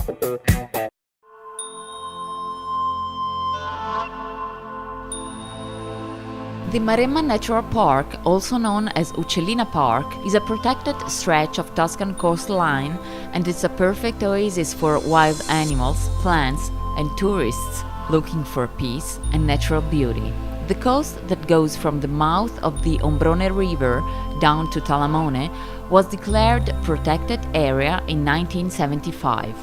The Maremma Natural Park, also known as Uccellina Park, is a protected stretch of Tuscan coastline and it's a perfect oasis for wild animals, plants, and tourists looking for peace and natural beauty. The coast that goes from the mouth of the Ombrone River down to Talamone was declared protected area in 1975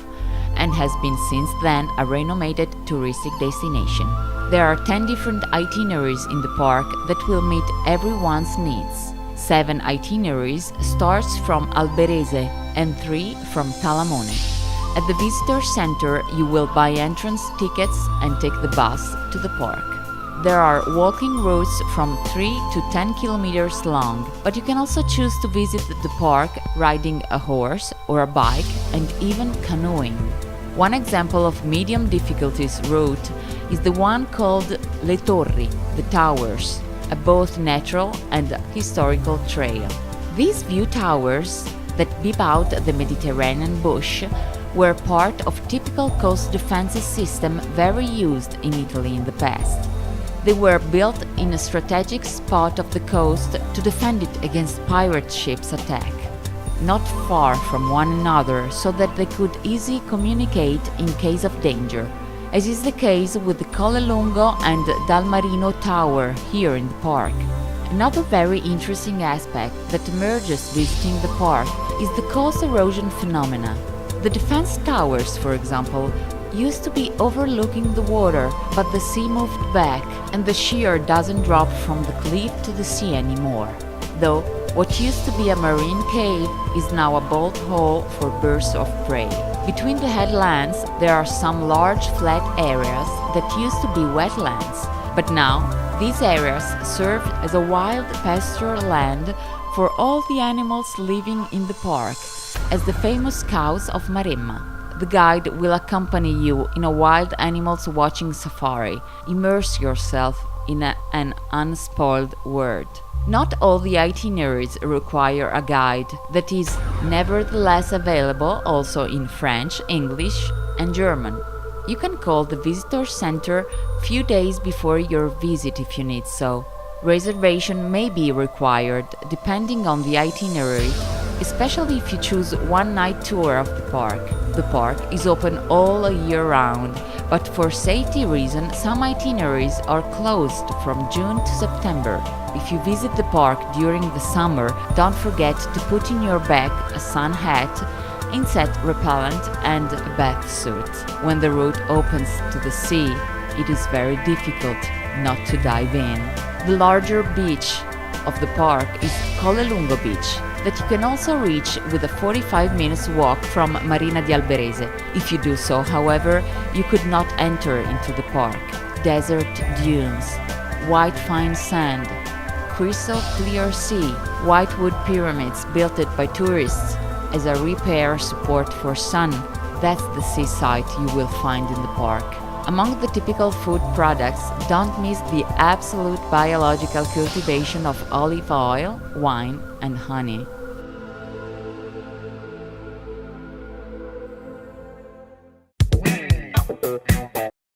and has been since then a renowned touristic destination. There are 10 different itineraries in the park that will meet everyone's needs. 7 itineraries starts from Alberese and 3 from Talamone. At the visitor center, you will buy entrance tickets and take the bus to the park. There are walking routes from 3 to 10 kilometers long, but you can also choose to visit the park riding a horse or a bike and even canoeing. One example of medium difficulties route is the one called Le Torri, the Towers, a both natural and historical trail. These view towers that beep out the Mediterranean bush were part of typical coast defenses system very used in Italy in the past. They were built in a strategic spot of the coast to defend it against pirate ships' attack, not far from one another so that they could easily communicate in case of danger, as is the case with the Colle Lungo and Dalmarino Tower here in the park. Another very interesting aspect that emerges visiting the park is the coast erosion phenomena. The defense towers, for example, used to be overlooking the water, but the sea moved back and the shear doesn't drop from the cliff to the sea anymore. Though what used to be a marine cave is now a bolt hole for birds of prey. Between the headlands there are some large flat areas that used to be wetlands, but now these areas serve as a wild pasture land for all the animals living in the park, as the famous cows of Maremma. The guide will accompany you in a wild animals watching safari. Immerse yourself in an unspoiled world. Not all the itineraries require a guide, that is nevertheless available also in French, English, and German. You can call the visitor center few days before your visit if you need so. Reservation may be required depending on the itinerary, especially if you choose one-night tour of the park. The park is open all year round, but for safety reasons some itineraries are closed from June to September. If you visit the park during the summer, don't forget to put in your bag a sun hat, insect repellent and a bath suit. When the route opens to the sea, it is very difficult not to dive in. The larger beach of the park is Colle Lungo Beach, that you can also reach with a 45 minutes walk from Marina di Alberese. If you do so, however, you could not enter into the park. Desert dunes, white fine sand, crystal clear sea, white wood pyramids built by tourists as a repair support for sun. That's the seaside you will find in the park. Among the typical food products, don't miss the absolute biological cultivation of olive oil, wine, and honey.